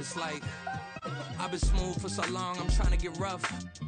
It's like I've been smooth for so long, I'm trying to get rough.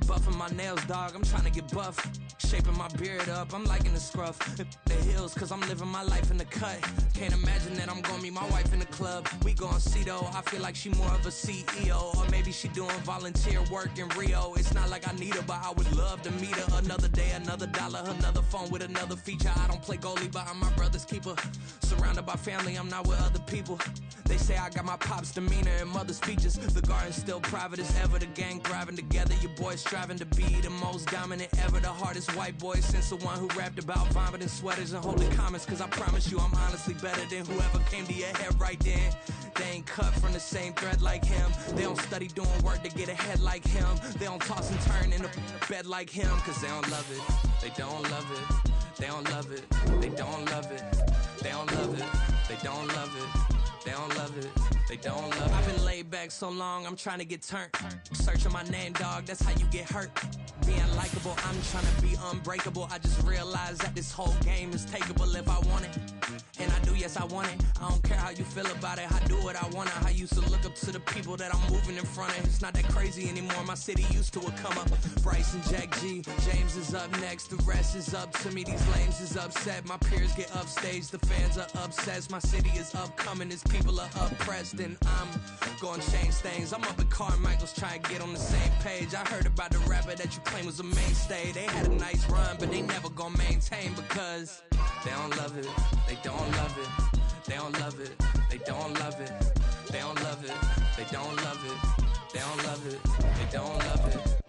Buffing my nails, dog, I'm trying to get buff. Shaping my beard up, I'm liking the scruff. The hills, cause I'm living my life in the cut. Can't imagine that I'm gonna meet my wife in the club. We gon' see though, I feel like she more of a CEO. Or maybe she doing volunteer work in Rio. It's not like I need her, but I would love to meet her. Another day, another dollar, another phone with another feature. I don't play goalie, but I'm my brother's keeper. Surrounded by family, I'm not with other people. They say I got my pop's demeanor and mother's features. The garden's still private as ever, the gang thriving together. Your boy striving to be the most dominant ever. The hardest white boy since the one who rapped about vomiting sweaters and holding comments. Cause I promise you I'm honestly better than whoever came to your head right then. They ain't cut from the same thread like him. They don't study doing work to get ahead like him. They don't toss and turn in the bed like him. Cause they don't love it, they don't love it. They don't love it, they don't love it. They don't love it, they don't love it. They don't love it, they don't love it. I've been laid back so long, I'm trying to get turned. Searching my name, dog, that's how you get hurt. Being likable, I'm trying to be unbreakable. I just realized that this whole game is takeable if I want it. And I do, yes, I want it. I don't care how you feel about it, I do what I want. I used to look up to the people that I'm moving in front of. It's not that crazy anymore, my city used to it come up. Bryce and Jack G, James is up next. The rest is up to me, these lames is upset. My peers get upstaged, the fans are obsessed. My city is upcoming, its people are oppressed. And I'm gonna change things. I'm up at Carmichael's trying to get on the same page. I heard about the rapper that you claim was a mainstay. They had a nice run, but they never gonna maintain because they don't love it, they don't love it, they don't love it, they don't love it, they don't love it, they don't love it, they don't love it, they don't love it.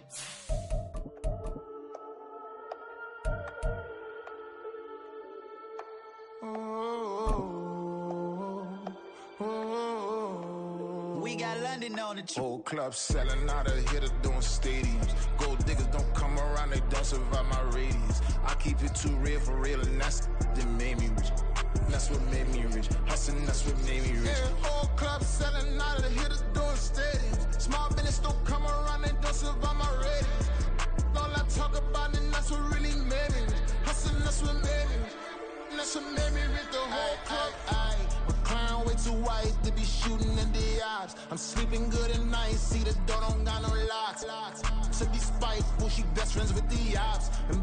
We got London on the trip. Whole club selling out of hitter doing stadiums. Gold diggers don't come around, they don't survive my radius. I keep it too real for real, and that's that made me rich. That's what made me rich. Hustling, that's what made me rich. Yeah, whole club selling out of the hitters doing stadiums. Small business don't come around, they don't survive my radius. All I talk about, and that's what really made me rich. Hustling, that's what made me rich. That's what made me rich. The whole club. My clown way too white to be shooting in the eyes. I'm sleeping good at night, see the door don't got no locks. To be spiteful, she best friends with the ops. And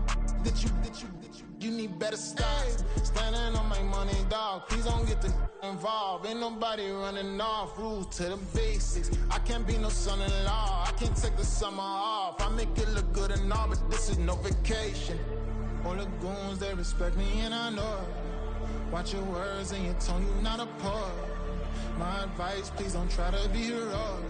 you need better stocks. Standing on my money, dog. Please don't get the involved. Ain't nobody running off. Rules to the basics. I can't be no son-in-law. I can't take the summer off. I make it look good and all, but this is no vacation. All the goons, they respect me and I know it. Watch your words and your tone, you not a poet. My advice, please don't try to be heroic.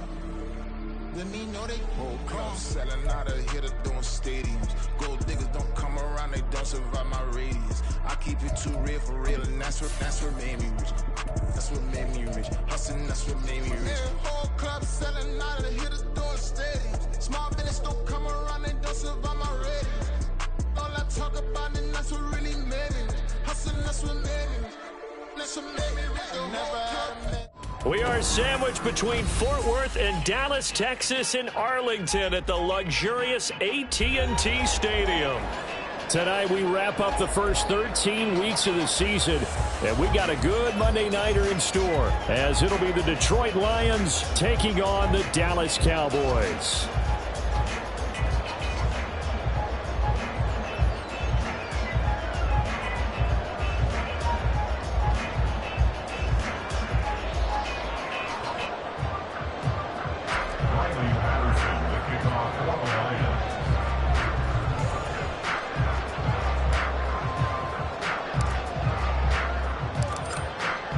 Let me know they whole club selling out of hitter doing stadiums. Gold diggers don't come around, they don't survive my radius. I keep it too real for real, and that's what made me rich. That's what made me rich. Hustling, that's what made me rich. Yeah, whole club selling out of the hitters doing stadiums. Small business don't come around, they don't survive my radius. All I talk about, and that's what really made me rich. Hustling, that's what made me rich. That's what made me rich. The whole club. We are sandwiched between Fort Worth and Dallas, Texas, and Arlington at the luxurious AT&T Stadium. Tonight we wrap up the first 13 weeks of the season, and we got a good Monday nighter in store, as it'll be the Detroit Lions taking on the Dallas Cowboys.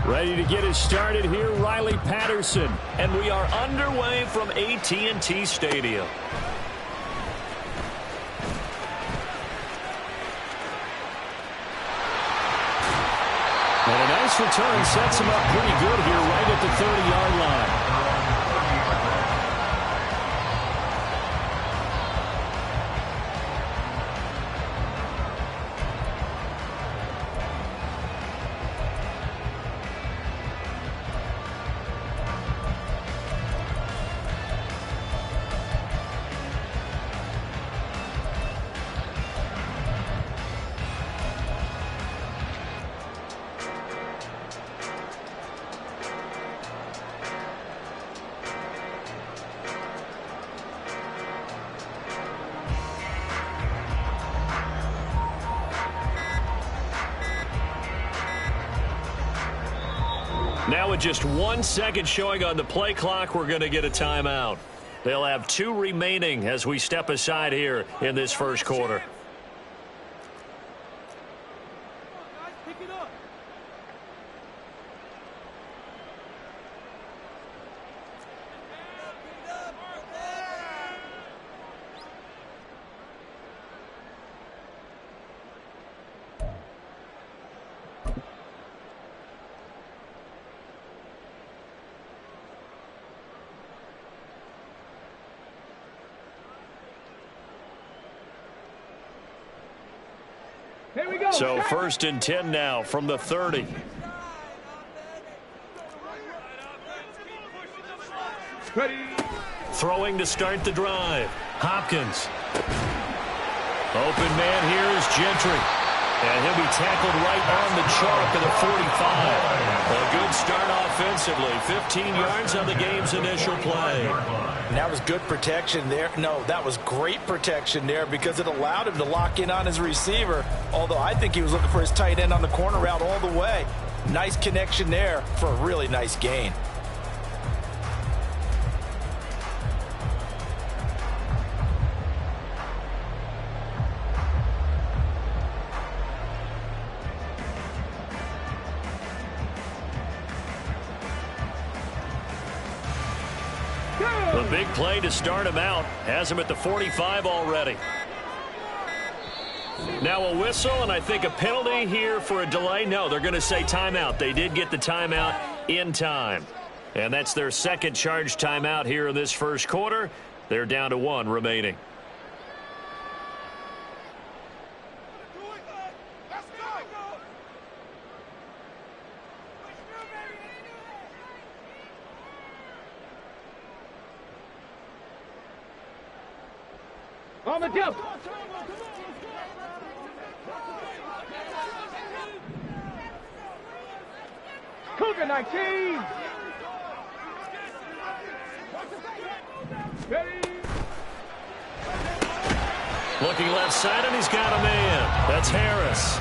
Ready to get us started here, Riley Patterson. And we are underway from AT&T Stadium. And a nice return sets him up pretty good here right at the 30-yard line. Now with just 1 second showing on the play clock, we're going to get a timeout. They'll have 2 remaining as we step aside here in this first quarter. So 1st and 10 now from the 30. Ready. Throwing to start the drive. Hopkins. Open man here is Gentry. And he'll be tackled right on the chalk of the 45. A good start offensively. 15 yards on the game's initial play. And that was good protection there. No, that was great protection there because it allowed him to lock in on his receiver. Although I think he was looking for his tight end on the corner route all the way. Nice connection there for a really nice gain. The big play to start him out has him at the 45 already. Now a whistle, and I think a penalty here for a delay. No, they're going to say timeout. They did get the timeout in time. And that's their second charge timeout here in this first quarter. They're down to 1 remaining. On the jump. Cougar 19. Ready. Looking left side, and he's got a man. That's Harris.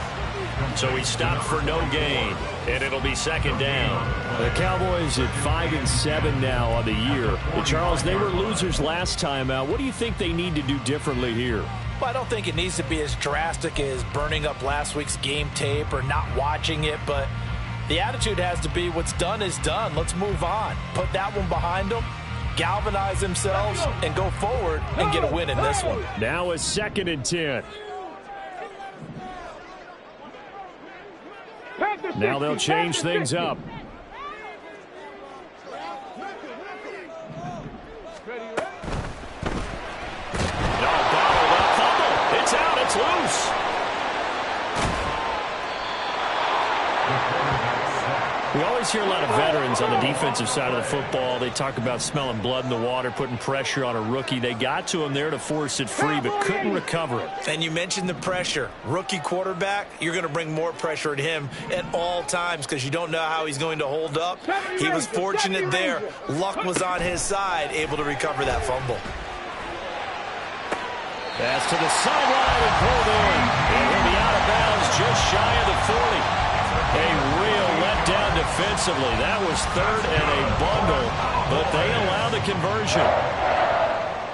So he stopped for no gain, and it'll be second down. The Cowboys at 5-7 now on the year. Charles, they were losers last time out. What do you think they need to do differently here? Well, I don't think it needs to be as drastic as burning up last week's game tape or not watching it, but the attitude has to be what's done is done. Let's move on. Put that one behind them, galvanize themselves, and go forward and get a win in this one. Now a 2nd and 10. Now they'll change things up. It's out. It's loose. We always hear a lot of veterans on the defensive side of the football. They talk about smelling blood in the water, putting pressure on a rookie. They got to him there to force it free, but couldn't recover it. And you mentioned the pressure. Rookie quarterback, you're going to bring more pressure at him at all times because you don't know how he's going to hold up. He was fortunate there. Luck was on his side, able to recover that fumble. Pass to the sideline and pulled in. And he'll be out of bounds just shy of the 40. A real letdown defensively. That was 3rd and a bundle, but they allow the conversion.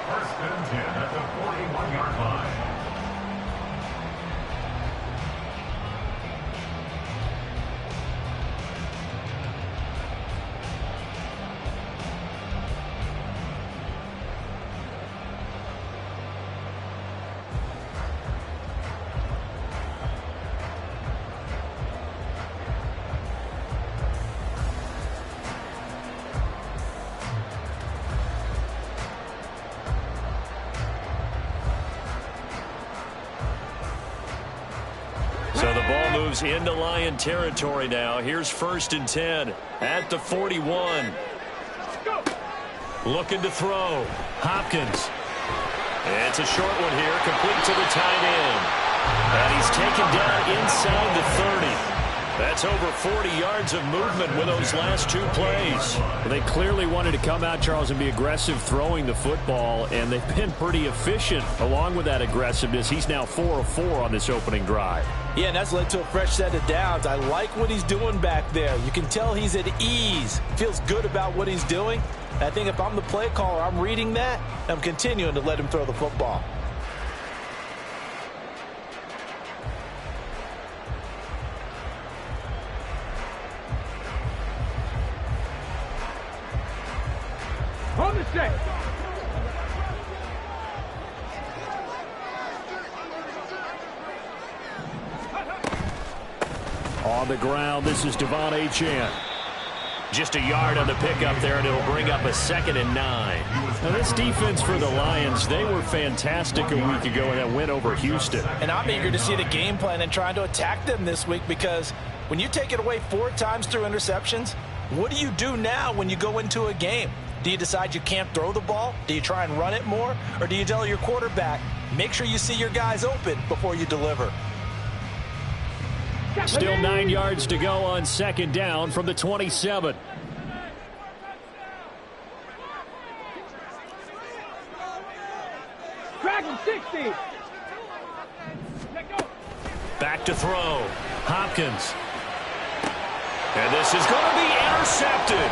1st and 10 at the 41-yard line. So the ball moves into Lion territory now. Here's 1st and 10 at the 41. Looking to throw. Hopkins. It's a short one here, complete to the tight end. And he's taken down inside the 30. That's over 40 yards of movement with those last 2 plays. They clearly wanted to come out, Charles, and be aggressive throwing the football, and they've been pretty efficient along with that aggressiveness. He's now 4 of 4 on this opening drive. Yeah, and that's led to a fresh set of downs. I like what he's doing back there. You can tell he's at ease. Feels good about what he's doing. And I think if I'm the play caller, I'm reading that, and I'm continuing to let him throw the football. On the set. On the ground, this is Devon Achane. Just a yard on the pickup there, and it'll bring up a 2nd and 9. Now, this defense for the Lions, they were fantastic a week ago in that win over Houston. And I'm eager to see the game plan and trying to attack them this week, because when you take it away 4 times through interceptions, what do you do now when you go into a game? Do you decide you can't throw the ball? Do you try and run it more? Or do you tell your quarterback, make sure you see your guys open before you deliver? Still 9 yards to go on 2nd down from the 27. Drag him 60. Back to throw. Hopkins. And this is going to be intercepted.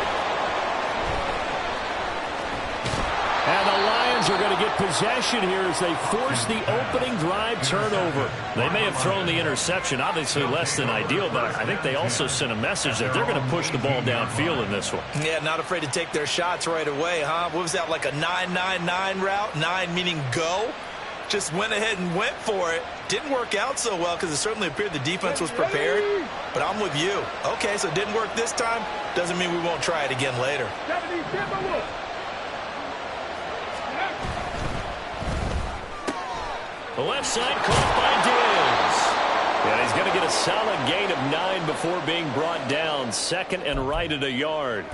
And the Lions are going to get possession here as they force the opening drive turnover. They may have thrown the interception, obviously less than ideal, but I think they also sent a message that they're going to push the ball downfield in this one. Yeah, not afraid to take their shots right away, huh? What was that, like a 9-9-9 route? 9 meaning go? Just went ahead and went for it. Didn't work out so well because it certainly appeared the defense was prepared. But I'm with you. Okay, so it didn't work this time. Doesn't mean we won't try it again later. The left side caught by Diggs. Yeah, he's going to get a solid gain of 9 before being brought down. 2nd and right at a yard.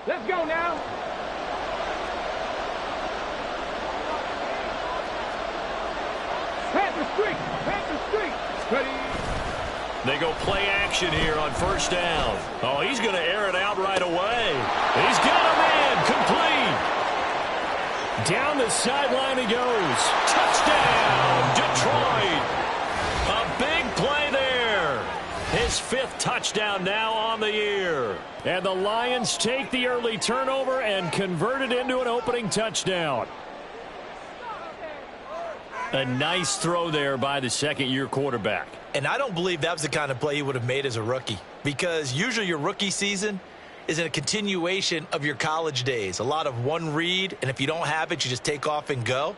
Let's go now. Panther Street. Ready. They go play action here on 1st down. Oh, he's going to air it out right away. He's got a man complete. Down the sideline he goes. Touchdown, Detroit. A big play there. His 5th touchdown now on the year. And the Lions take the early turnover and convert it into an opening touchdown. A nice throw there by the 2nd-year quarterback. And I don't believe that was the kind of play he would have made as a rookie, because usually your rookie season is a continuation of your college days. A lot of one read, and if you don't have it, you just take off and go.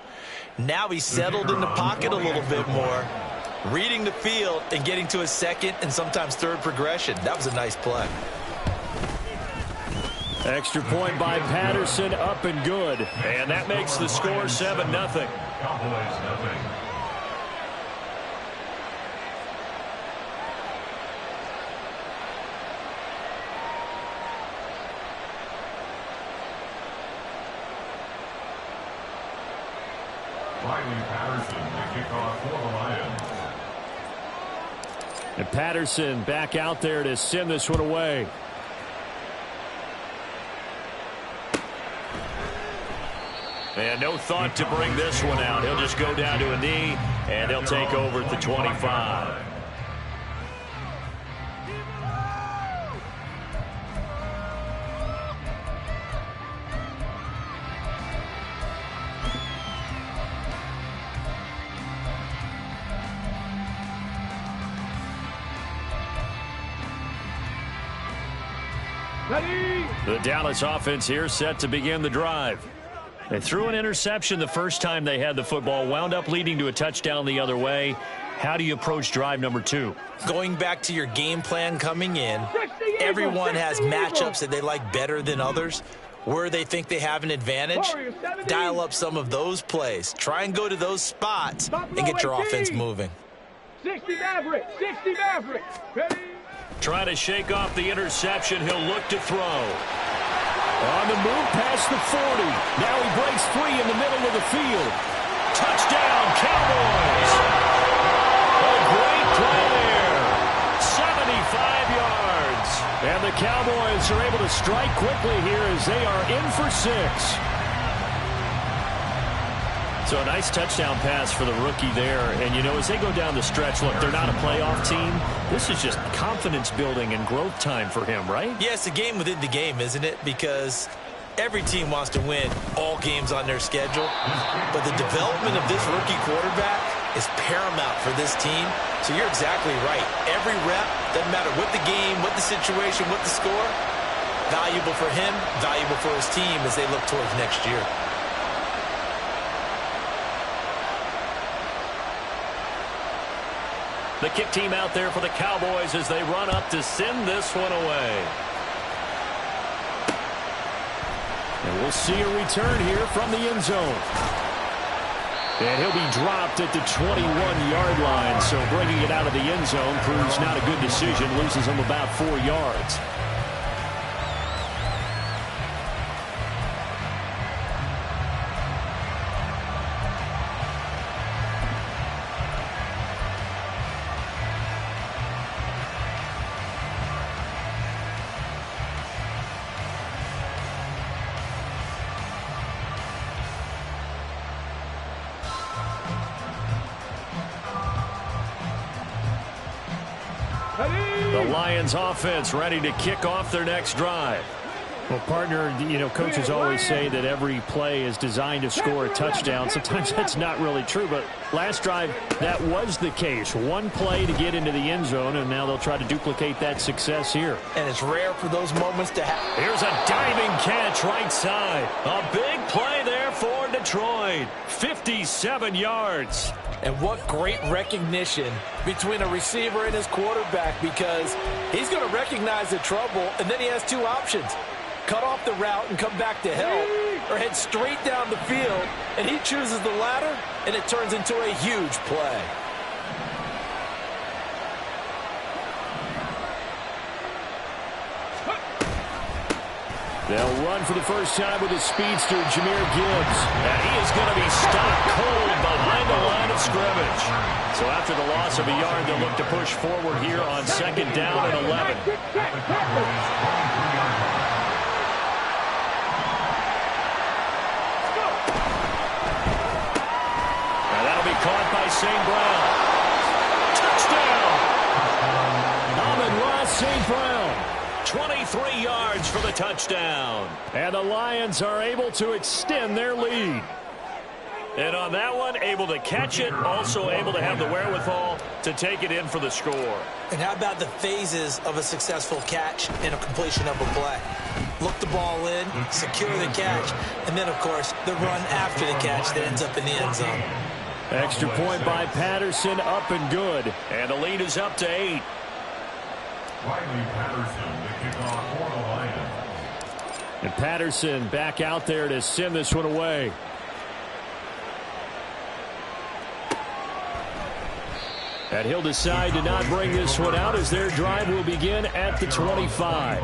Now he's settled in the pocket a little bit more, reading the field and getting to a 2nd and sometimes 3rd progression. That was a nice play. Extra point by Patterson, up and good. And that makes the score 7-0. Cowboys nothing. Riley Patterson, the kickoff for the Lions. And Patterson back out there to send this one away. And no thought to bring this one out. He'll just go down to a knee, and they'll take over at the 25. Ready. The Dallas offense here set to begin the drive. They threw an interception the first time they had the football, wound up leading to a touchdown the other way. How do you approach drive number 2? Going back to your game plan coming in, everyone has matchups that they like better than others. Where they think they have an advantage, dial up some of those plays. Try and go to those spots and get your offense moving. 60 Maverick, 60 Maverick. Ready? Trying to shake off the interception. He'll look to throw. On the move past the 40. Now he breaks free in the middle of the field. Touchdown, Cowboys. A great play there. 75 yards. And the Cowboys are able to strike quickly here as they are in for 6. So a nice touchdown pass for the rookie there. And, you know, as they go down the stretch, look, they're not a playoff team. This is just confidence building and growth time for him, right? Yeah, it's a game within the game, isn't it? Because every team wants to win all games on their schedule. But the development of this rookie quarterback is paramount for this team. So you're exactly right. Every rep, doesn't matter what the game, what the situation, what the score, valuable for him, valuable for his team as they look towards next year. The kick team out there for the Cowboys as they run up to send this one away. And we'll see a return here from the end zone. And he'll be dropped at the 21-yard line. So bringing it out of the end zone proves not a good decision. Loses him about 4 yards. The Lions offense ready to kick off their next drive. Well, partner, you know, coaches always say that every play is designed to score a touchdown. Sometimes that's not really true, but last drive, that was the case. One play to get into the end zone, and now they'll try to duplicate that success here. And it's rare for those moments to happen. Here's a diving catch right side. A big play there for Detroit. 57 yards. And what great recognition between a receiver and his quarterback, because he's going to recognize the trouble, and then he has two options. Cut off the route and come back to help, or head straight down the field, and he chooses the latter, and it turns into a huge play. They'll run for the first time with his speedster, Jahmyr Gibbs. And he is going to be stopped cold behind the line of scrimmage. So after the loss of a yard, they'll look to push forward here on 2nd down and 11. Now that'll be caught by St. Brown. Touchdown! Amon-Ra St. Brown. 23 yards for the touchdown. And the Lions are able to extend their lead. And on that one, able to catch it, also able to have the wherewithal to take it in for the score. And how about the phases of a successful catch and a completion of a play? Look the ball in, secure the catch, and then, of course, the run after the catch that ends up in the end zone. Extra point by Patterson, up and good. And the lead is up to 8. Riley Patterson, the kickoff for the Lions. And Patterson back out there to send this one away. And he'll decide to not bring this one out as their drive will begin at the 25.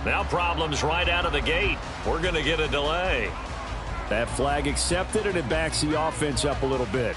Now problems right out of the gate. We're going to get a delay. That flag accepted, and it backs the offense up a little bit.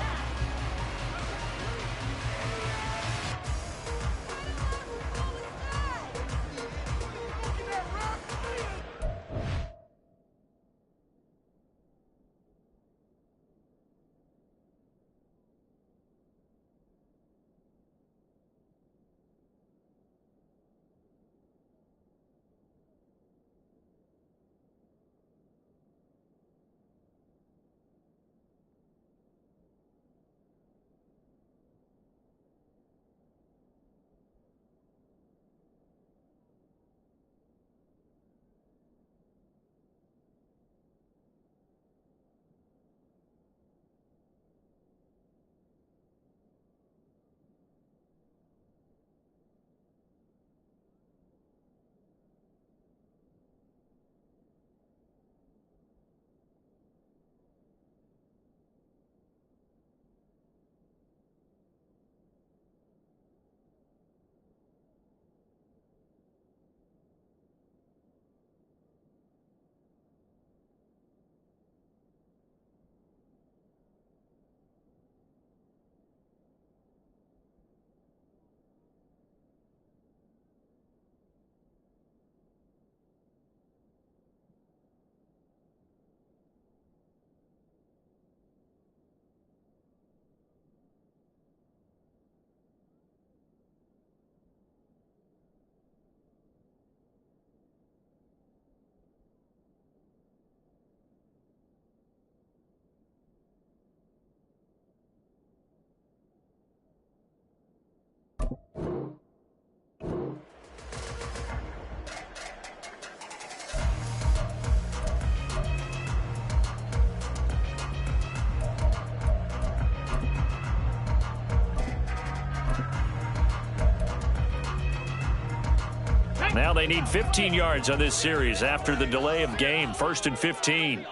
Now they need 15 yards on this series after the delay of game. 1st and 15.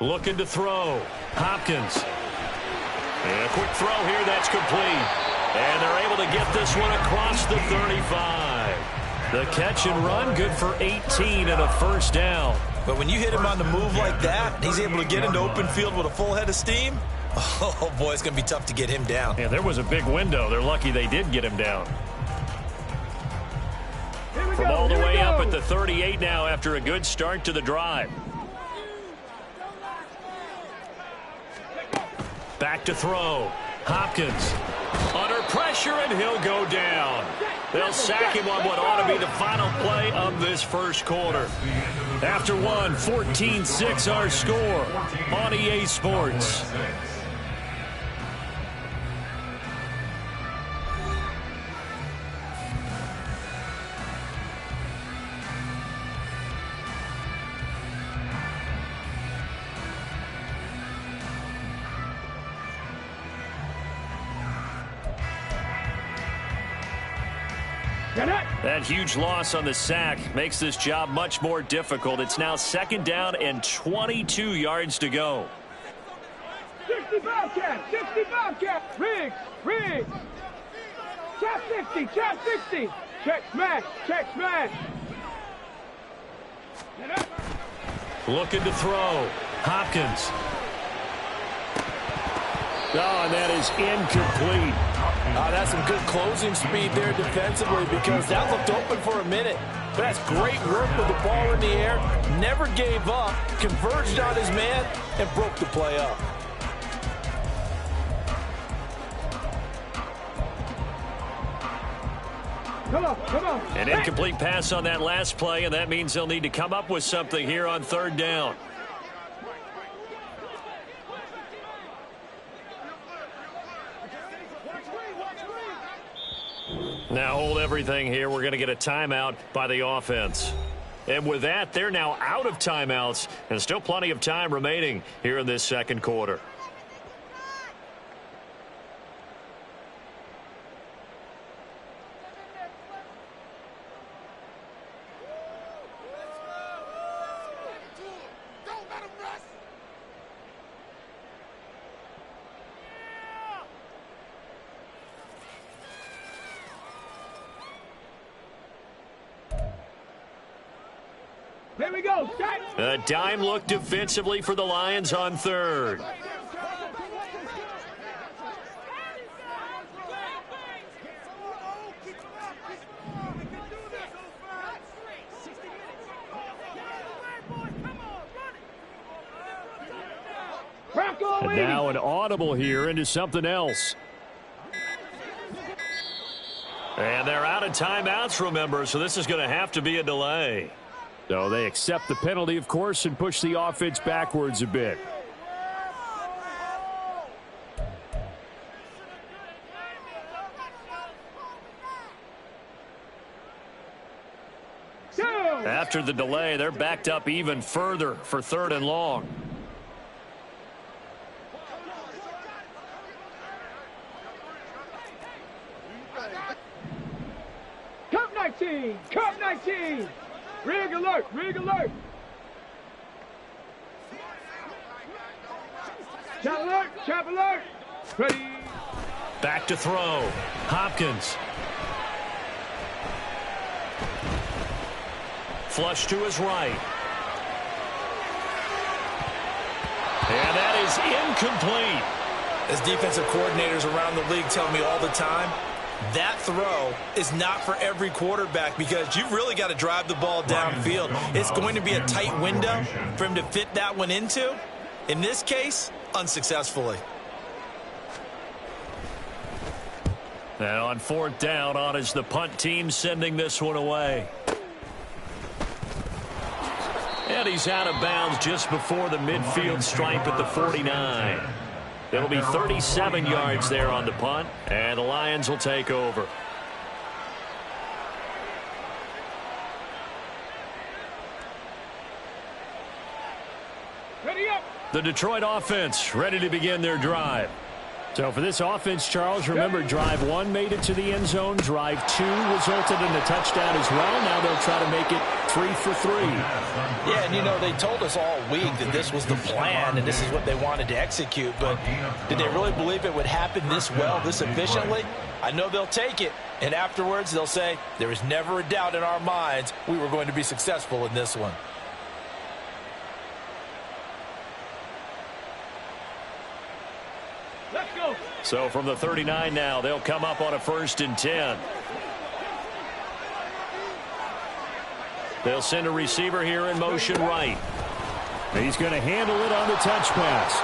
Looking to throw. Hopkins. And a quick throw here. That's complete. And they're able to get this one across the 35. The catch and run, good for 18 and a first down. But when you hit him on the move like that, he's able to get into open field with a full head of steam. Oh, boy, it's going to be tough to get him down. Yeah, there was a big window. They're lucky they did get him down. From all the way up at the 38 now after a good start to the drive. Back to throw. Hopkins under pressure, and he'll go down. They'll sack him on what ought to be the final play of this first quarter. After one, 14-6 our score on EA Sports. That huge loss on the sack makes this job much more difficult. It's now 2nd down and 22 yards to go. 65 cap. Riggs. Chap 60. Check smash. Looking to throw. Hopkins. Oh, and that is incomplete. That's some good closing speed there defensively because that looked open for a minute. But that's great work with the ball in the air. Never gave up, converged on his man, and broke the play up. Come on. An incomplete pass on that last play, and that means they'll need to come up with something here on 3rd down. Now hold everything here. We're going to get a timeout by the offense. And with that, they're now out of timeouts, and still plenty of time remaining here in this 2nd quarter. Here we go. A dime look defensively for the Lions on 3rd. And now an audible here into something else. And they're out of timeouts, remember, so this is going to have to be a delay. So they accept the penalty, of course, and push the offense backwards a bit. After the delay, they're backed up even further for 3rd and long. Cup 19. Rig alert. Chop alert. Ready. Back to throw. Hopkins. Flush to his right. And that is incomplete. As defensive coordinators around the league tell me all the time, that throw is not for every quarterback because you've really got to drive the ball downfield. It's going to be a tight window for him to fit that one into. In this case, unsuccessfully. And on 4th down, on is the punt team sending this one away. And he's out of bounds just before the midfield stripe at the 49. It'll be 37 yards there on the punt, and the Lions will take over. Ready up. The Detroit offense ready to begin their drive. So for this offense, Charles, remember drive 1 made it to the end zone. Drive 2 resulted in a touchdown as well. Now they'll try to make it 3 for 3. Yeah, and you know, they told us all week that this was the plan and this is what they wanted to execute. But did they really believe it would happen this well, this efficiently? I know they'll take it. And afterwards, they'll say, there was never a doubt in our minds we were going to be successful in this one. Let's go. So from the 39 now, they'll come up on a 1st and 10. They'll send a receiver here in motion right. He's going to handle it on the touch pass.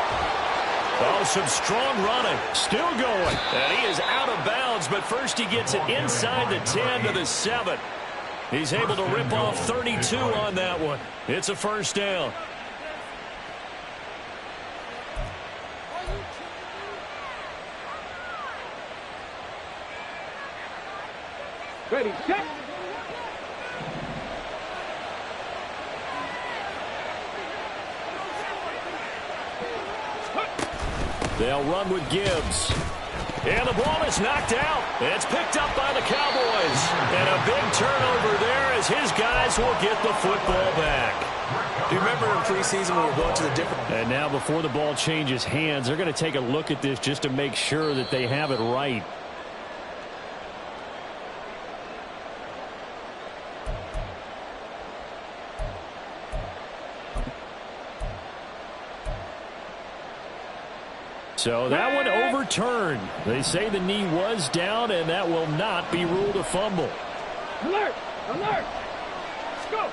Oh, some strong running. Still going. And he is out of bounds, but first he gets it inside the 10 to the 7. He's able to rip off 32 on that one. It's a 1st down. Ready, set. They'll run with Gibbs. And the ball is knocked out. It's picked up by the Cowboys. And a big turnover there as his guys will get the football back. Do you remember in preseason when we were going to the different... And now before the ball changes hands, they're going to take a look at this just to make sure that they have it right. So that one overturned. They say the knee was down, and that will not be ruled a fumble. Alert! Alert! Let's go!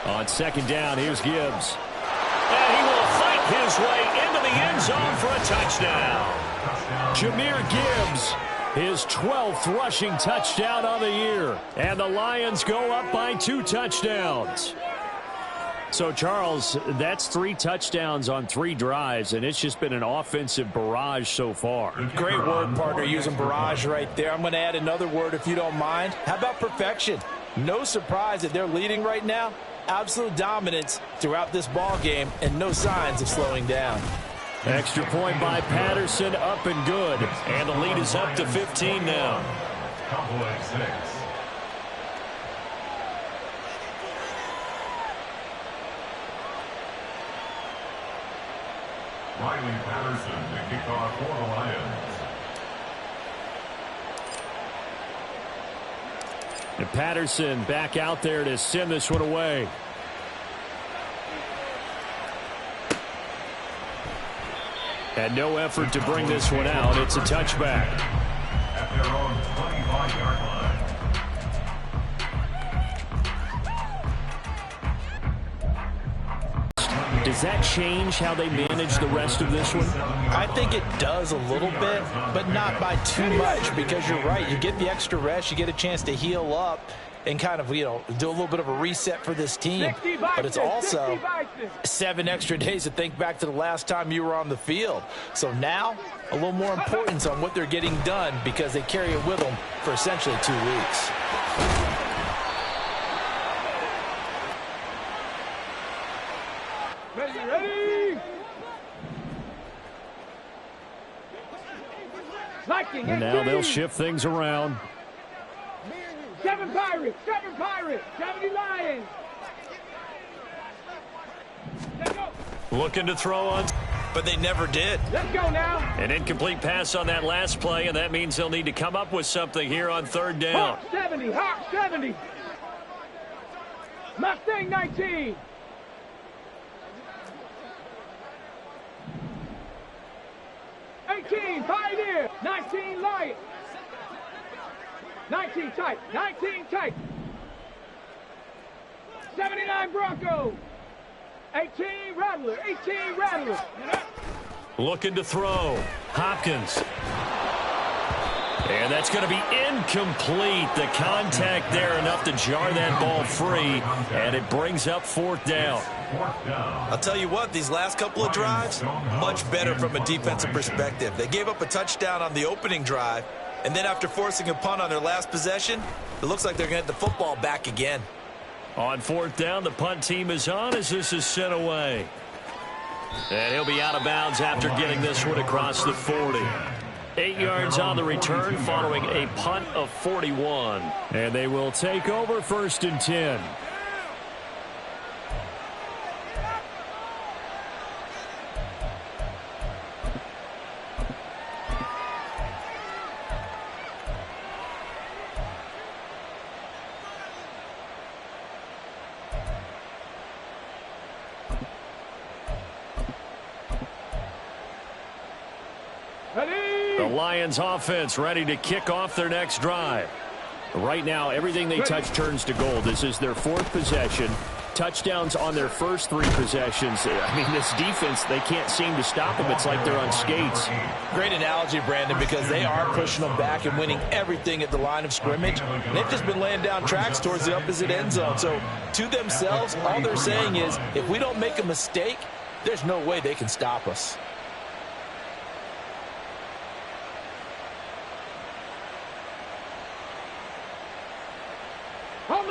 On 2nd down, here's Gibbs. And he will fight his way into the end zone for a touchdown. Jahmyr Gibbs, his 12th rushing touchdown on the year. And the Lions go up by 2 touchdowns. So, Charles, that's 3 touchdowns on 3 drives, and it's just been an offensive barrage so far. Great word, partner, using barrage right there. I'm going to add another word if you don't mind. How about perfection? No surprise that they're leading right now. Absolute dominance throughout this ball game and no signs of slowing down. Extra point by Patterson, up and good. And the lead is up to 15 now. Cowboys 6. Riley Patterson to kick off for the Lions. And Patterson back out there to send this one away. And no effort to bring this one out. It's a touchback. At their own 25-yard line. Does that change how they manage the rest of this one? I think it does a little bit, but not by too much, because you're right. You get the extra rest. You get a chance to heal up and kind of, you know, do a little bit of a reset for this team. But it's also 7 extra days to think back to the last time you were on the field. So now, a little more importance on what they're getting done because they carry it with them for essentially 2 weeks. Ready! And now they'll shift things around. 7 Pirates, 70 Lions. Let's go. Looking to throw on. But they never did. Let's go now. An incomplete pass on that last play, and that means they'll need to come up with something here on 3rd down. Hawk 70. Mustang 19. Pioneer, 19 Lions, 19 tight, 79 Broncos, 18 Rattler. Looking to throw. Hopkins. And that's going to be incomplete. The contact there enough to jar that ball free, and it brings up 4th down. I'll tell you what, these last couple of drives, much better from a defensive perspective. They gave up a touchdown on the opening drive, and then after forcing a punt on their last possession, it looks like they're going to get the football back again. On fourth down, the punt team is on as this is sent away. And he'll be out of bounds after getting this one across the 40. 8 yards on the return following a punt of 41. And they will take over 1st and 10. The Lions offense ready to kick off their next drive. Right now, everything they touch turns to gold. This is their 4th possession. Touchdowns on their first 3 possessions. I mean, this defense, they can't seem to stop them. It's like they're on skates. Great analogy, Brandon, because they are pushing them back and winning everything at the line of scrimmage. They've just been laying down tracks towards the opposite end zone. So, to themselves, all they're saying is, if we don't make a mistake, there's no way they can stop us.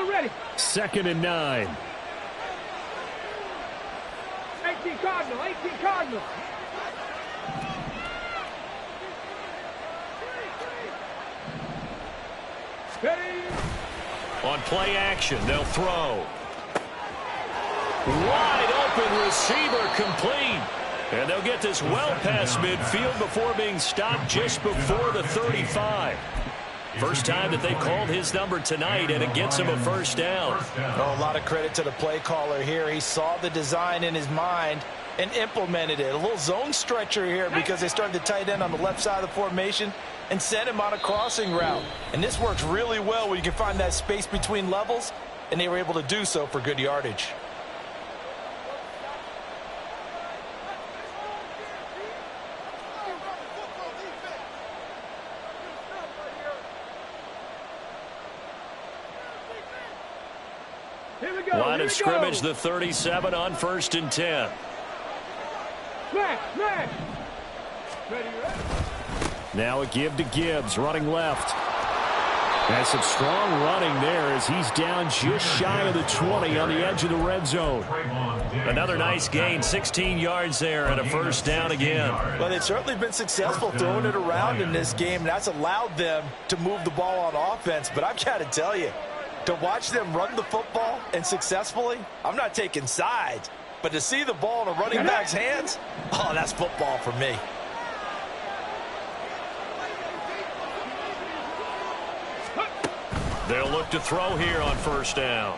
Ready. 2nd and 9. 18 Cardinal, 18 Cardinal. Ready. On play action, they'll throw. Wide open receiver complete. And they'll get this well past midfield before being stopped just before the 35. First time that they called his number tonight, and it gets him a first down. Oh, a lot of credit to the play caller here. He saw the design in his mind and implemented it. A little zone stretcher here because they started the tight end on the left side of the formation and sent him on a crossing route. And this works really well when you can find that space between levels, and they were able to do so for good yardage. Line of scrimmage, the 37 on 1st and 10. Smash. Ready. Now a give to Gibbs, running left. Has some strong running there as he's down just shy of the 20 on the edge of the red zone. Another nice gain, 16 yards there and a first down again. Well, they've certainly been successful throwing it around in this game. That's allowed them to move the ball on offense. But I've got to tell you, to watch them run the football and successfully, I'm not taking sides. But to see the ball in a running back's hands, oh, that's football for me. They'll look to throw here on first down.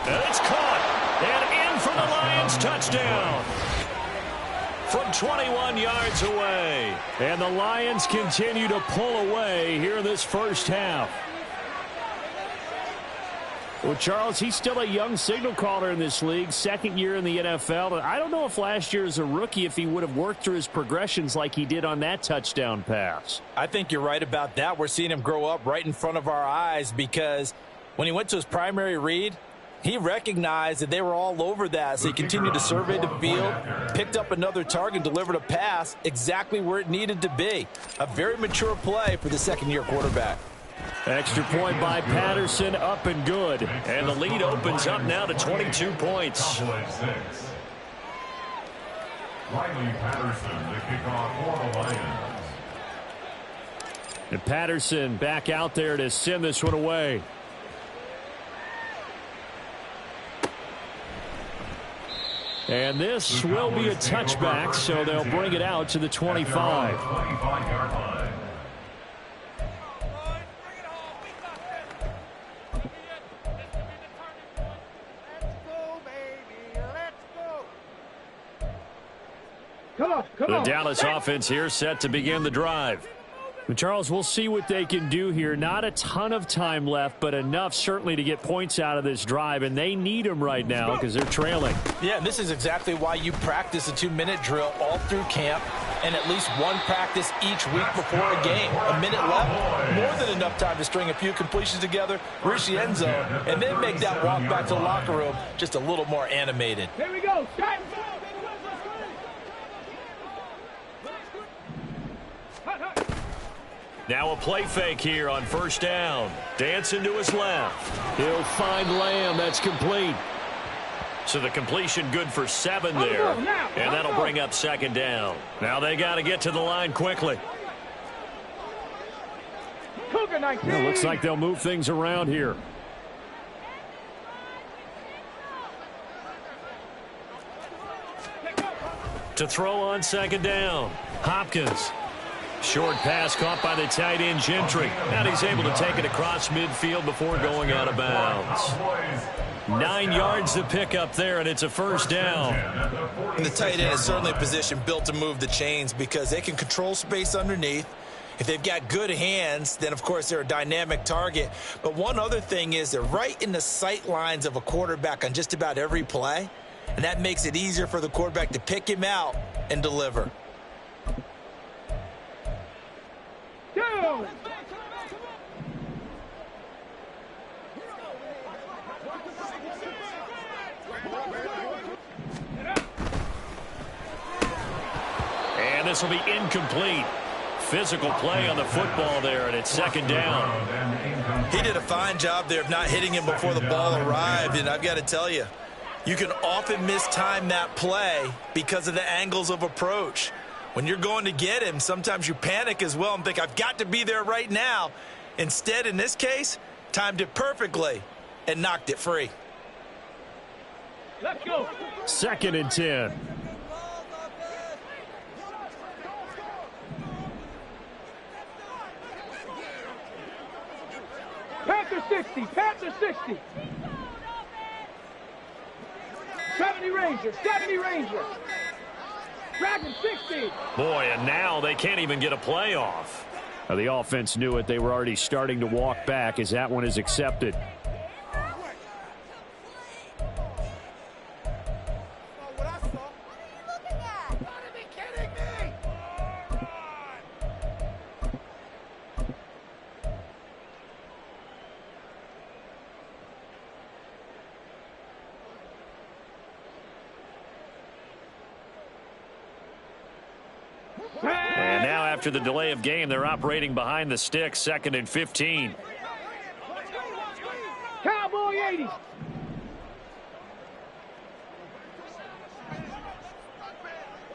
And it's caught. And in for the Lions touchdown. From 21 yards away. And the Lions continue to pull away here in this first half. Well, Charles, he's still a young signal caller in this league, 2nd year in the NFL. I don't know if last year as a rookie, if he would have worked through his progressions like he did on that touchdown pass. I think you're right about that. We're seeing him grow up right in front of our eyes because when he went to his primary read, he recognized that they were all over that, so he continued to survey the field, picked up another target, delivered a pass exactly where it needed to be. A very mature play for the 2nd-year quarterback. Extra point by Patterson, up and good. And the lead opens up now to 22 points. Riley Patterson, the kickoff for the Lions. And Patterson back out there to send this one away. And this will be a touchback, so they'll bring it out to the 25. 25-yard line. Come on. The Dallas offense here set to begin the drive. But Charles, we'll see what they can do here. Not a ton of time left, but enough certainly to get points out of this drive, and they need them right now because they're trailing. Yeah, and this is exactly why you practice a 2-minute drill all through camp and at least one practice each week before a game. A minute left, more than enough time to string a few completions together, reach the end zone, and then make that walk back to the locker room just a little more animated. Here we go. Start. Now a play fake here on first down. Dancing to his left. He'll find Lamb. That's complete. So the completion good for 7 there. And that'll bring up second down. Now they got to get to the line quickly. It looks like they'll move things around here. To throw on second down. Hopkins. Short pass caught by the tight end Gentry. And he's able to take it across midfield before going out of bounds. 9 yards to pick up there, and it's a first down. And the tight end is certainly a position built to move the chains because they can control space underneath. If they've got good hands, then, of course, they're a dynamic target. But one other thing is they're right in the sight lines of a quarterback on just about every play, and that makes it easier for the quarterback to pick him out and deliver. Go! And this will be incomplete. Physical play on the football there, and it's second down. He did a fine job there of not hitting him before the ball arrived, and I've got to tell you, you can often mistime that play because of the angles of approach. When you're going to get him, sometimes you panic as well and think, I've got to be there right now. Instead, in this case, timed it perfectly and knocked it free. Let's go. 2nd and 10. Panther 60. Panther 60. 70 Ranger. 70 Ranger. Dragon 60. Boy, and now they can't even get a playoff. Now, the offense knew it. They were already starting to walk back as that one is accepted. And now after the delay of game, they're operating behind the sticks, 2nd and 15. Cowboy 80.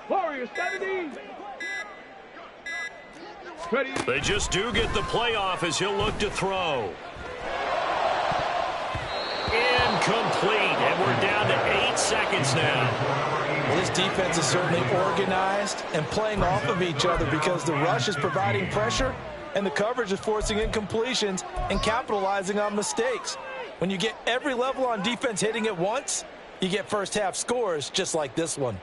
Warrior 70. Ready. They just do get the playoff as he'll look to throw. Incomplete, and we're down to 8 seconds now. Well, this defense is certainly organized and playing off of each other because the rush is providing pressure and the coverage is forcing incompletions and capitalizing on mistakes. When you get every level on defense hitting at once, you get first half scores just like this one.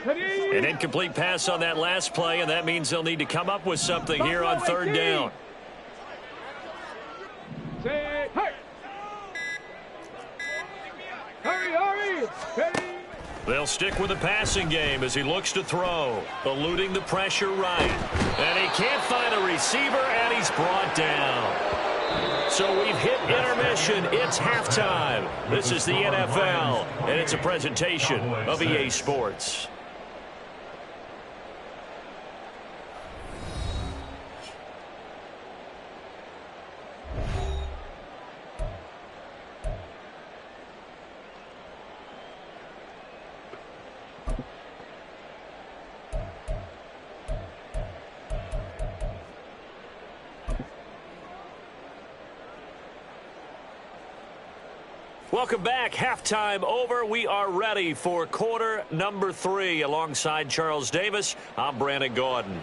An incomplete pass on that last play, and that means they'll need to come up with something here on 3rd down. Say, hey. Hurry. Ready. They'll stick with the passing game as he looks to throw. Eluding the pressure right. And he can't find a receiver, and he's brought down. So we've hit intermission. It's halftime. This is the NFL, and it's a presentation of EA Sports. Welcome back. Halftime over. We are ready for quarter number 3. Alongside Charles Davis, I'm Brandon Gordon.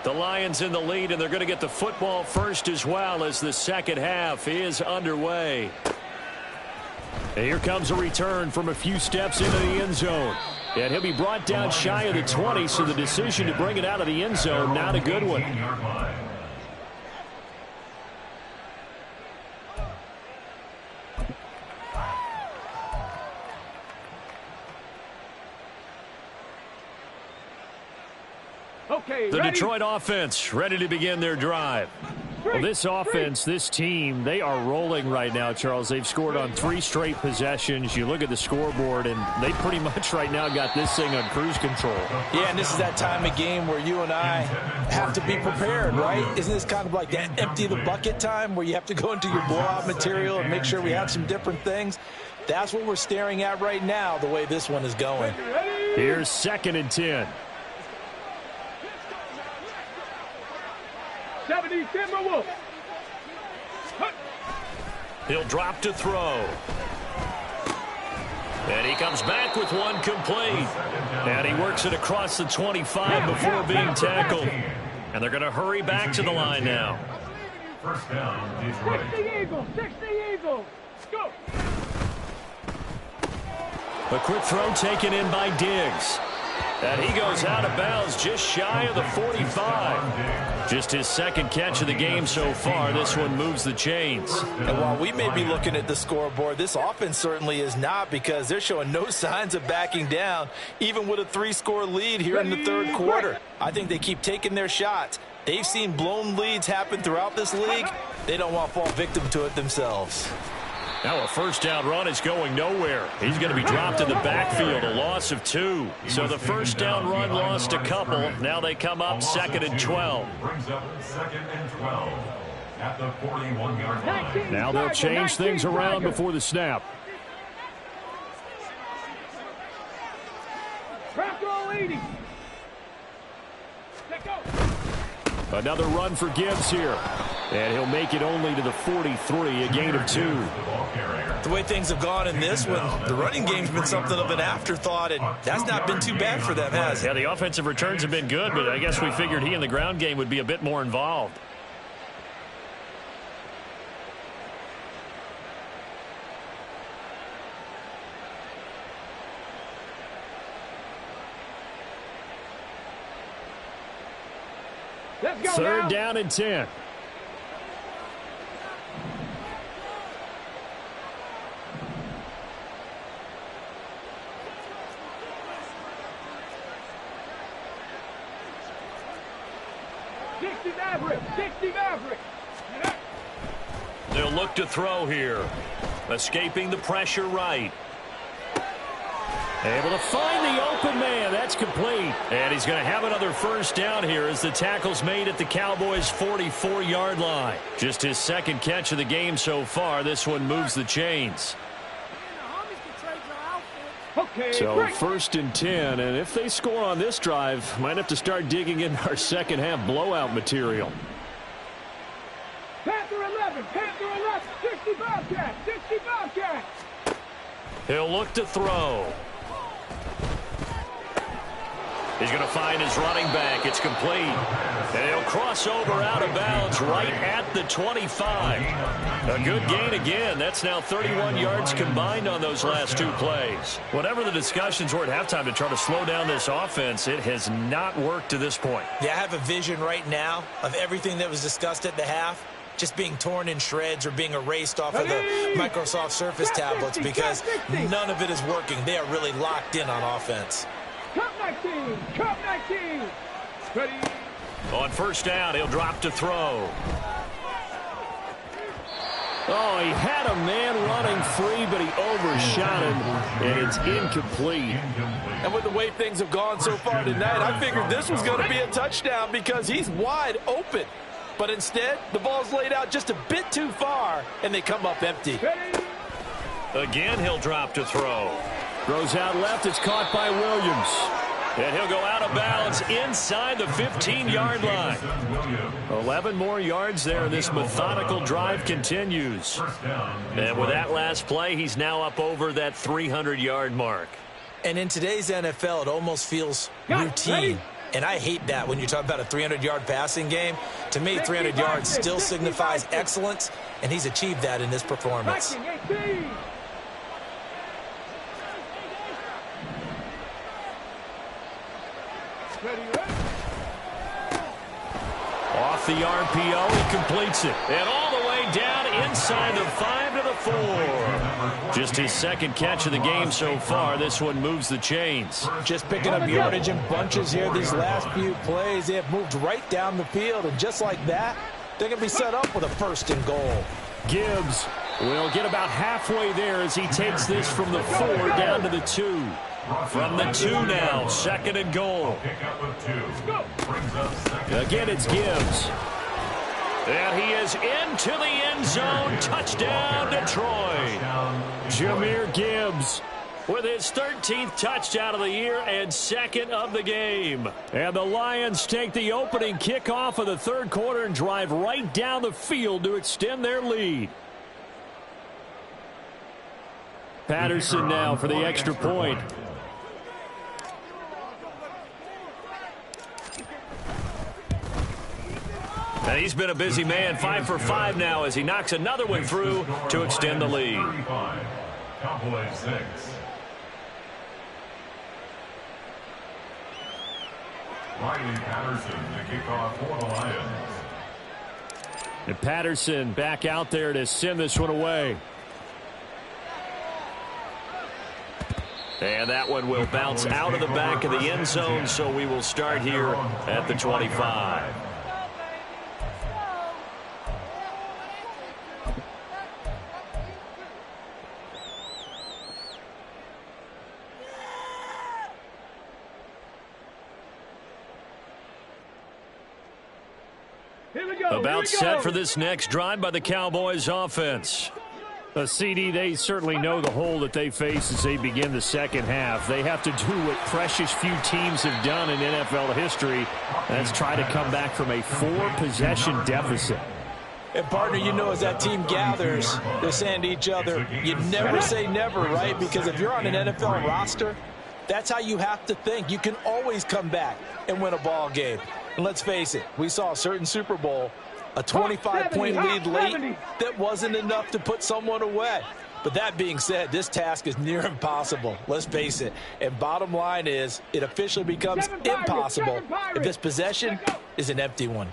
The Lions in the lead, and they're going to get the football first as well as the second half is underway. And here comes a return from a few steps into the end zone. And he'll be brought down shy of the 20, so the decision to bring it out of the end zone, not a good one. Okay, The ready? Detroit offense ready to begin their drive. Well, this offense, this team, they are rolling right now, Charles. They've scored on 3 straight possessions. You look at the scoreboard, and they pretty much right now got this thing on cruise control. Yeah, and this is that time of game where you and I have to be prepared, right? Isn't this kind of like that empty the bucket time where you have to go into your blowout material and make sure we have some different things? That's what we're staring at right now, the way this one is going. Here's 2nd and 10. 70 Timberwolves. He'll drop to throw. And he comes back with one complete. And he works it across the 25 before being tackled. And they're going to hurry back to the line now. First down, Detroit. 60 Eagles, 60 Eagles. Go. A quick throw taken in by Diggs. And he goes out of bounds just shy of the 45. Just his 2nd catch of the game so far. This one moves the chains. And while we may be looking at the scoreboard, this offense certainly is not, because they're showing no signs of backing down, even with a 3-score lead here in the 3rd quarter. I think they keep taking their shots. They've seen blown leads happen throughout this league. They don't want to fall victim to it themselves. Now a 1st down run is going nowhere. He's going to be dropped in the backfield, a loss of 2. So the 1st down run lost a couple. Now they come up 2nd and 12. Brings up 2nd and 12 at the 41-yard line. Now they'll change things around before the snap. Crack all 80. Let go. Another run for Gibbs here. And he'll make it only to the 43, a gain of 2. The way things have gone in this one, the running game's been something of an afterthought, and that's not been too bad for them, has it? Yeah, the offensive returns have been good, but I guess we figured he in the ground game would be a bit more involved. Let's go 3rd now. down and 10. They'll look to throw here. Escaping the pressure right. Able to find the open man. That's complete. And he's going to have another 1st down here as the tackle's made at the Cowboys' 44-yard line. Just his 2nd catch of the game so far. This one moves the chains. Okay, So break. 1st and 10, and if they score on this drive, might have to start digging in our 2nd half blowout material. Panther 11, 60 Bobcats, 60 Bobcats. He'll look to throw. He's going to find his running back. It's complete. And he'll cross over out of bounds right at the 25. A good gain again. That's now 31 yards combined on those last 2 plays. Whatever the discussions were at halftime to try to slow down this offense, it has not worked to this point. Yeah, I have a vision right now of everything that was discussed at the half just being torn in shreds or being erased off of the Microsoft Surface tablets, because none of it is working. They are really locked in on offense. Cup 19, Cup 19. Ready. On 1st down, he'll drop to throw. Oh, he had a man running free, but he overshot him, and it's incomplete. And with the way things have gone so far tonight, I figured this was going to be a touchdown because he's wide open. But instead, the ball's laid out just a bit too far, and they come up empty. Again, he'll drop to throw. Throws out left. It's caught by Williams. And he'll go out of bounds inside the 15-yard line. 11 more yards there. This methodical drive continues. And with that last play, he's now up over that 300-yard mark. And in today's NFL, it almost feels routine. And I hate that when you talk about a 300-yard passing game. To me, 300 yards still signifies excellence, and he's achieved that in this performance. Off the RPO, he completes it. And all the way down inside the 5 to the the 4. Just his second catch of the game so far. This one moves the chains. Just picking up yardage in bunches here these last few plays. They have moved right down the field, and just like that, they're going to be set up with a 1st and goal. Gibbs will get about halfway there as he takes this from the 4 down to the 2. From the 2 now, 2nd and goal. Again, it's Gibbs. And he is into the end zone. Touchdown, Detroit. Jahmyr Gibbs with his 13th touchdown of the year and 2nd of the game. And the Lions take the opening kickoff of the 3rd quarter and drive right down the field to extend their lead. Patterson now for the extra point. And he's been a busy man, 5 for 5 now as he knocks another one through to extend the lead. Cowboys 6. Riley Patterson, the kickoff for the Lions. And Patterson back out there to send this one away. And that one will bounce out of the back of the end zone, so we will start here at the 25. About set for this next drive by the Cowboys offense. CD, they certainly know the hole that they face as they begin the second half. They have to do what precious few teams have done in NFL history. That's try to come back from a 4-possession deficit. And, partner, you know, as that team gathers, they're saying to each other, you never say never, right? Because if you're on an NFL roster, that's how you have to think. You can always come back and win a ball game. And let's face it, we saw a certain Super Bowl, a 25-point lead late that wasn't enough to put someone away. But that being said, this task is near impossible. Let's face it. And bottom line is, it officially becomes impossible if this possession is an empty one.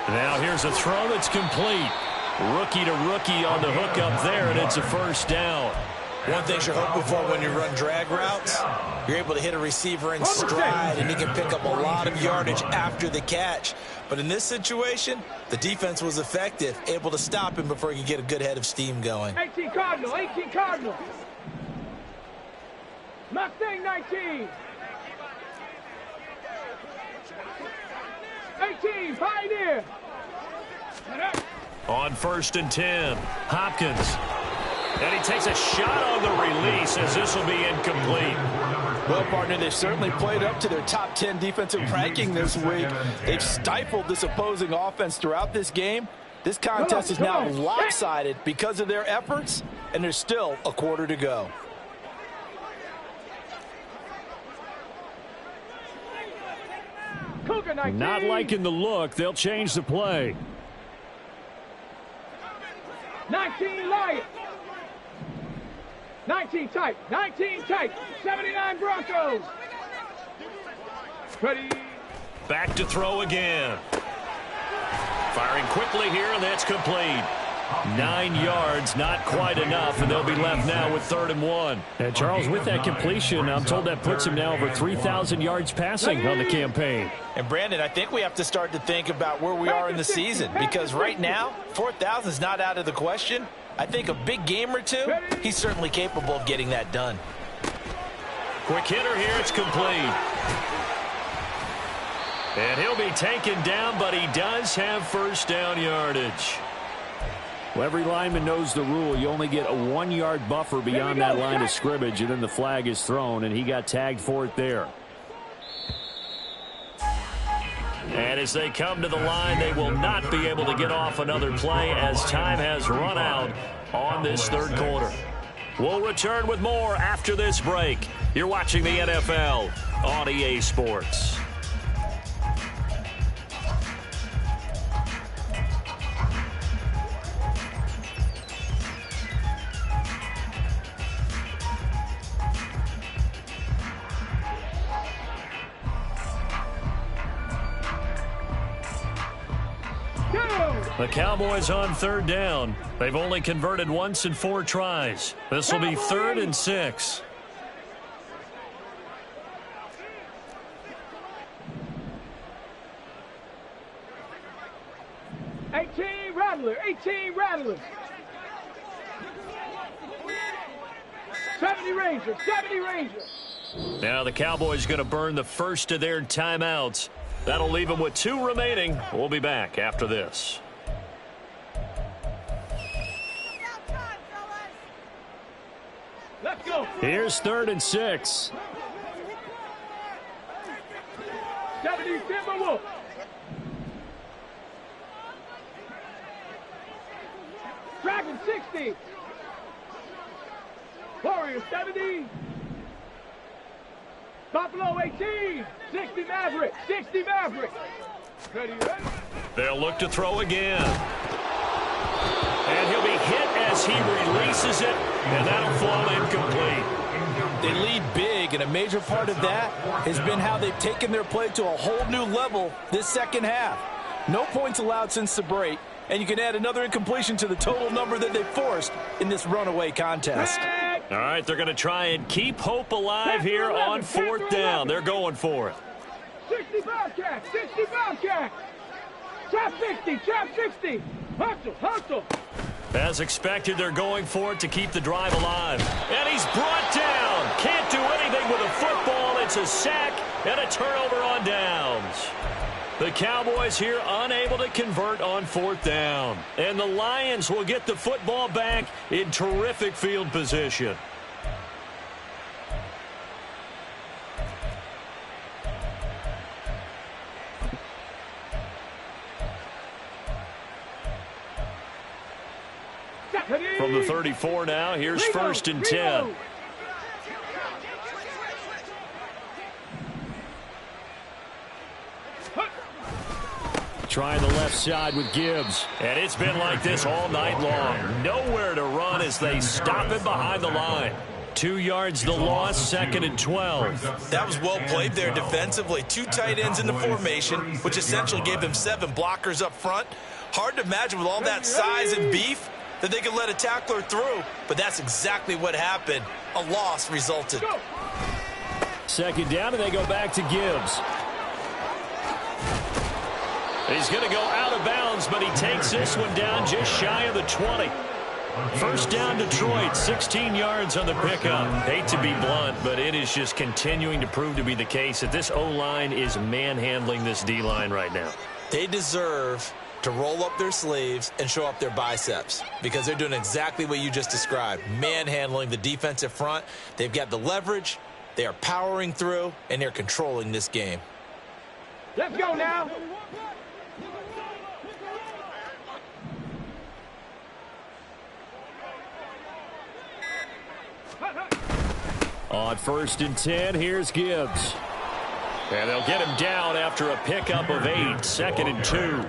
Now here's a throw that's complete. Rookie to rookie on the hook up there, and it's a 1st down. One thing you're hoping for when you run drag routes, you're able to hit a receiver in stride, and he can pick up a lot of yardage after the catch. But in this situation, the defense was effective, able to stop him before he could get a good head of steam going. 18 Cardinal, 18 Cardinal. Mustang 19. 18, Pioneer. On 1st and 10, Hopkins. And he takes a shot on the release as this will be incomplete. Well, partner, they've certainly played up to their top 10 defensive ranking this week. They've stifled this opposing offense throughout this game. This contest is now lopsided because of their efforts, and there's still a quarter to go. Not liking the look. They'll change the play. 19 Lions. 19 tight. 19 tight. 79 Broncos. Ready. Back to throw again. Firing quickly here, and that's complete. 9 yards, not quite enough, and they'll be left now with 3rd and 1. And Charles, with that completion, I'm told that puts him now over 3,000 yards passing on the campaign. And Brandon, I think we have to start to think about where we are in the season, because right now, 4,000 is not out of the question. I think a big game or two, he's certainly capable of getting that done. Quick hitter here, it's complete. And he'll be taken down, but he does have 1st down yardage. Well, every lineman knows the rule. You only get a 1-yard buffer beyond that line of scrimmage, and then the flag is thrown, and he got tagged for it there. And as they come to the line, they will not be able to get off another play as time has run out on this 3rd quarter. We'll return with more after this break. You're watching the NFL on EA Sports. The Cowboys on third down. They've only converted once in 4 tries. This will be 3rd and 6. Rattler, 18 Rattler. 70 Rangers, 70 Rangers. Now the Cowboys going to burn the first of their timeouts. That'll leave them with 2 remaining. We'll be back after this. Let's go. Here's 3rd and 6. 70 Timberwolves. Dragon 60. Warriors 70. Buffalo 18. 60 Maverick. 60 Maverick. Ready, ready? They'll look to throw again. And he'll be hit as he releases it, and that'll fall incomplete. They lead big, and a major part of that has been how they've taken their play to a whole new level this second half. No points allowed since the break, and you can add another incompletion to the total number that they forced in this runaway contest. All right, they're going to try and keep hope alive here on 4th down. They're going for it. 60 Bobcats, 60 Bobcats. Trap 60, trap 60. Hustle, hustle. As expected, they're going for it to keep the drive alive. And he's brought down. Can't do anything with a football. It's a sack and a turnover on downs. The Cowboys here unable to convert on 4th down. And the Lions will get the football back in terrific field position. From the 34 now, here's 1st and 10. Trying the left side with Gibbs. And it's been like this all night long. Nowhere to run as they stop him behind the line. 2 yards the loss, 2nd and 12. That was well played there defensively. 2 tight ends in the formation, which essentially gave them 7 blockers up front. Hard to imagine with all that size and beef that they could let a tackler through, but that's exactly what happened. A loss resulted. 2nd down, and they go back to Gibbs. He's going to go out of bounds, but he takes this one down just shy of the 20. 1st down, Detroit, 16 yards on the pickup. Hate to be blunt, but it is just continuing to prove to be the case that this O-line is manhandling this D-line right now. They deserve to roll up their sleeves and show up their biceps because they're doing exactly what you just described, manhandling the defensive front. They've got the leverage, they are powering through, and they're controlling this game. Let's go now. On 1st and 10, here's Gibbs. And they'll get him down after a pickup of 8, 2nd and 2.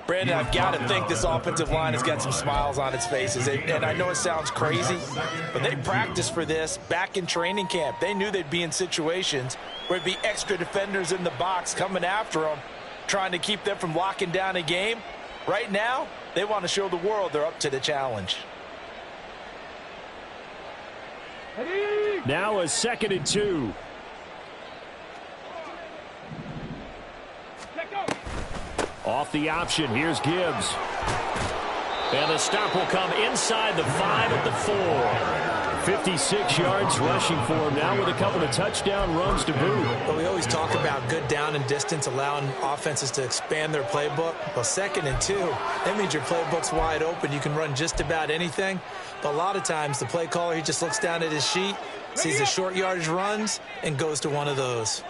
Brandon, I've got to think this offensive line has got some smiles on its faces. And I know it sounds crazy, but they practiced for this back in training camp. They knew they'd be in situations where there'd be extra defenders in the box coming after them, trying to keep them from locking down a game. Right now, they want to show the world they're up to the challenge. Now a 2nd and 2. Off the option, here's Gibbs. And the stop will come inside the 5 at the 4. 56 yards rushing for him now with a couple of touchdown runs to boot. Well, we always talk about good down and distance, allowing offenses to expand their playbook. Well, 2nd and 2, that means your playbook's wide open. You can run just about anything. But a lot of times the play caller, he just looks down at his sheet, sees the short yardage runs, and goes to one of those.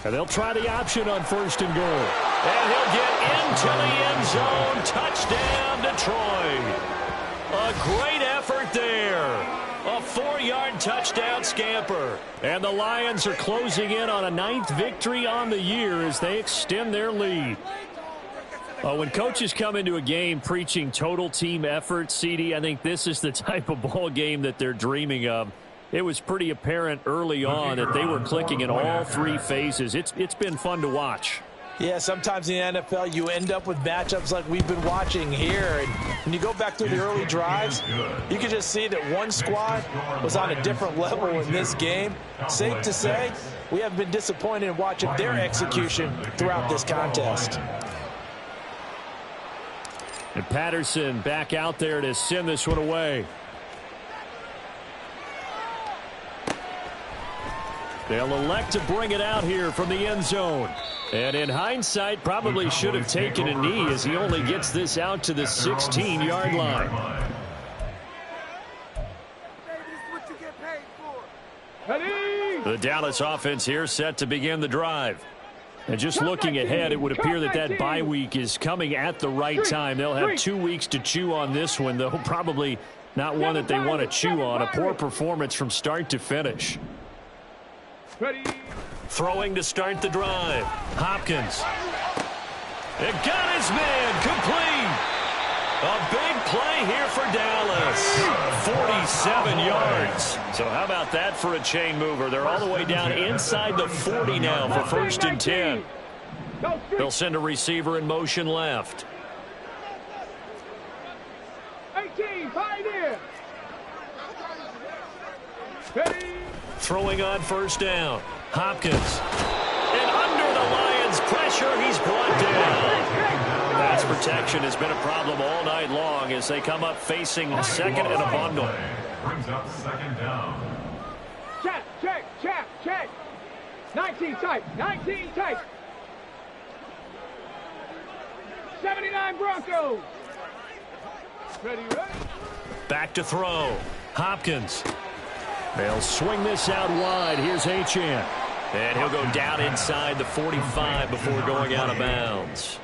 And they'll try the option on 1st and goal. And he'll get into the end zone. Touchdown, Detroit. A great effort there. A 4-yard touchdown scamper. And the Lions are closing in on a 9th victory on the year as they extend their lead. When coaches come into a game preaching total team effort, CD, I think this is the type of ball game that they're dreaming of. It was pretty apparent early on that they were clicking in all three phases. It's been fun to watch. Yeah, sometimes in the NFL you end up with matchups like we've been watching here. And when you go back through the early drives, you can just see that one squad was on a different level in this game. Safe to say, we have been disappointed in watching their execution throughout this contest. And Patterson back out there to send this one away. They'll elect to bring it out here from the end zone. And in hindsight, probably should have taken a knee as he only gets this out to the 16-yard line. The Dallas offense here set to begin the drive. And just looking ahead, it would appear that bye week is coming at the right time. They'll have 2 weeks to chew on this one, though probably not one that they want to chew on. A poor performance from start to finish. Throwing to start the drive. Hopkins. It got his man complete. A big play here for Dallas. 47 yards. So how about that for a chain mover? They're all the way down inside the 40 now for 1st and 10. They'll send a receiver in motion left. 18, Pioneer. Throwing on 1st down. Hopkins. And under the Lions' pressure, he's brought down. Pass protection has been a problem all night long as they come up facing second and a bundle. Brings up 2nd down. Check. 19 tight. 79 Broncos. Ready. Back to throw. Hopkins. They'll swing this out wide. Here's Achane. And he'll go down inside the 45 before going out of bounds.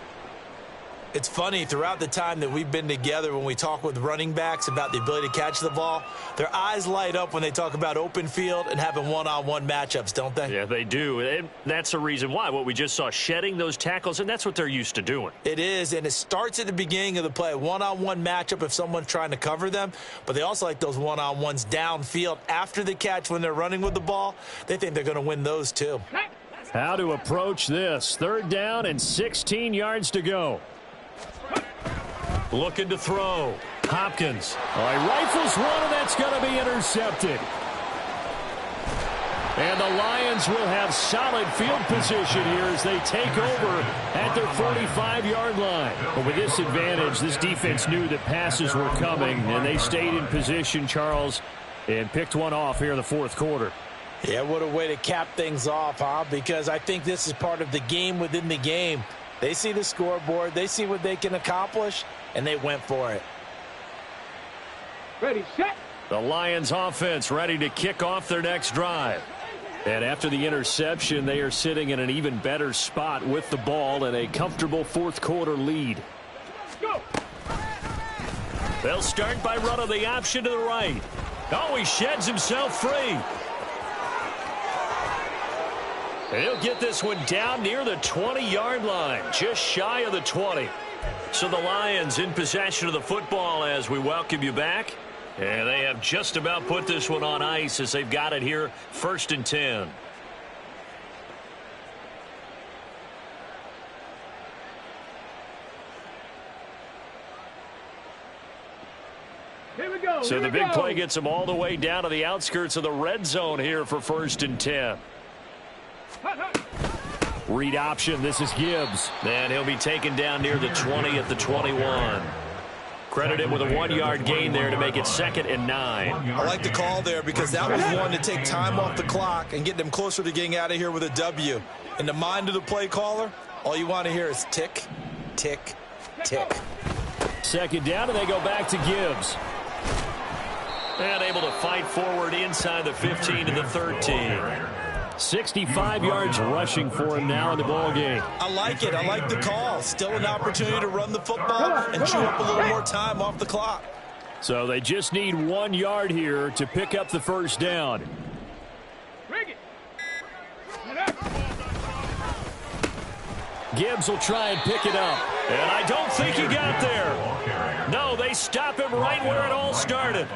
It's funny, throughout the time that we've been together, when we talk with running backs about the ability to catch the ball, their eyes light up when they talk about open field and having one-on-one matchups, don't they? Yeah, they do. And that's the reason why. What we just saw, shedding those tackles, and that's what they're used to doing. It is, and it starts at the beginning of the play. One-on-one matchup if someone's trying to cover them, but they also like those one-on-ones downfield after the catch when they're running with the ball. They think they're going to win those too. How to approach this. 3rd down and 16 yards to go. Looking to throw. Hopkins. He rifles one, and that's going to be intercepted. And the Lions will have solid field position here as they take over at their 45-yard line. But with this advantage, this defense knew that passes were coming, and they stayed in position, Charles, and picked one off here in the 4th quarter. Yeah, what a way to cap things off, huh? Because I think this is part of the game within the game. They see the scoreboard, they see what they can accomplish, and they went for it. Ready, set. The Lions offense ready to kick off their next drive. And after the interception, they are sitting in an even better spot with the ball and a comfortable 4th quarter lead. Go. They'll start by running the option to the right. Oh, he sheds himself free. And he'll get this one down near the 20-yard line, just shy of the 20. So the Lions in possession of the football as we welcome you back. And they have just about put this one on ice as they've got it here, 1st and 10. Here we go. So the big play gets them all the way down to the outskirts of the red zone here for 1st and 10. Read option. This is Gibbs. And he'll be taken down near the 20 at the 21. Credit him with a 1-yard gain there to make it 2nd and 9. I like the call there because that was one to take time off the clock and get them closer to getting out of here with a W. In the mind of the play caller, all you want to hear is tick, tick, tick. 2nd down, and they go back to Gibbs. And able to fight forward inside the 15 to the 13. 65 yards rushing for him now in the ball game. I like it. I like the call. Still an opportunity to run the football and chew up a little more time off the clock. So they just need 1 yard here to pick up the 1st down. Gibbs will try and pick it up. And I don't think he got there. No, they they stop him right where it all started.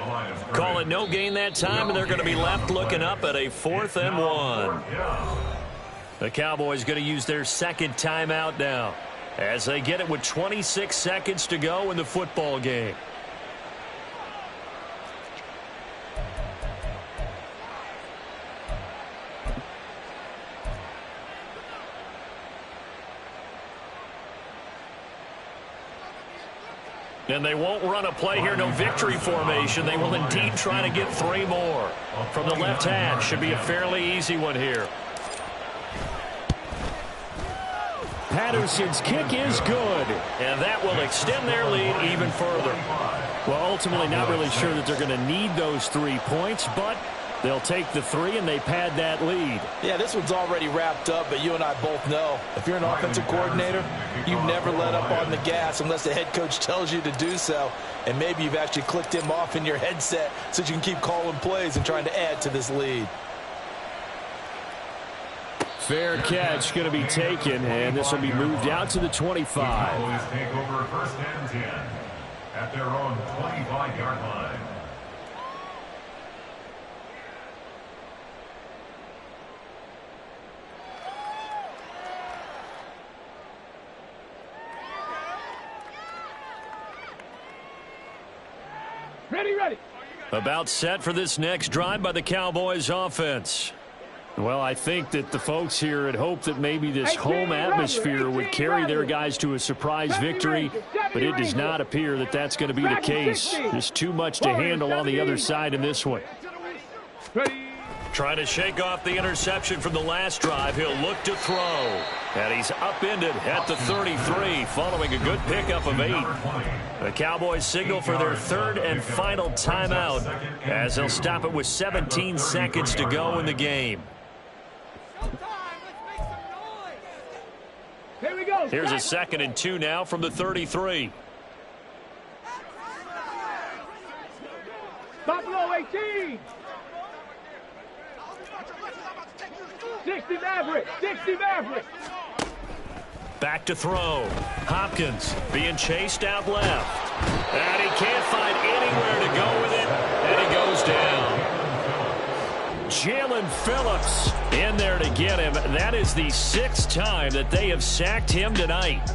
Call it no gain that time, and they're going to be left looking up at a 4th and 1. The Cowboys going to use their second timeout now as they get it with 26 seconds to go in the football game. And they won't run a play here, no victory formation. They will indeed try to get 3 more. From the left hash, should be a fairly easy one here. Patterson's kick is good. And that will extend their lead even further. Well, ultimately not really sure that they're going to need those 3 points, but they'll take the 3 and they pad that lead. Yeah, this one's already wrapped up, but you and I both know if you're an offensive coordinator, you never let up on the gas unless the head coach tells you to do so. And maybe you've actually clicked him off in your headset so you can keep calling plays and trying to add to this lead. Fair catch going to be taken, and this will be moved out to the 25. Cowboys take over 1st and 10 at their own 25-yard line. Ready. About set for this next drive by the Cowboys offense. Well, I think that the folks here had hoped that maybe this home atmosphere would carry their guys to a surprise victory, but it does not appear that that's going to be the case. There's too much to handle on the other side in this one. Trying to shake off the interception from the last drive. He'll look to throw. And he's upended at the 33 following a good pickup of 8. The Cowboys signal for their 3rd and final timeout as they'll stop it with 17 seconds to go in the game. Here we go. Here's a 2nd and 2 now from the 33. Buffalo 18. 60 Maverick. Back to throw. Hopkins being chased out left. And he can't find anywhere to go with it. And he goes down. Jalen Phillips in there to get him. That is the 6th time that they have sacked him tonight.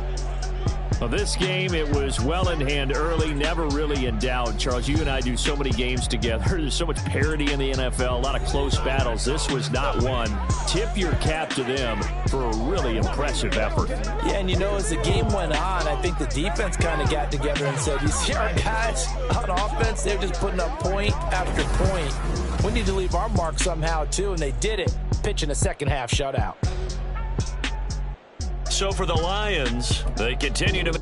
Well, this game, it was well in hand early, never really in doubt. Charles, you and I do so many games together. There's so much parity in the NFL, a lot of close battles. This was not one. Tip your cap to them for a really impressive effort. Yeah, and you know, as the game went on, I think the defense kind of got together and said, you see our guys on offense, they're just putting up point after point. We need to leave our mark somehow, too, and they did it, pitching a second-half shutout. So for the Lions, they continue to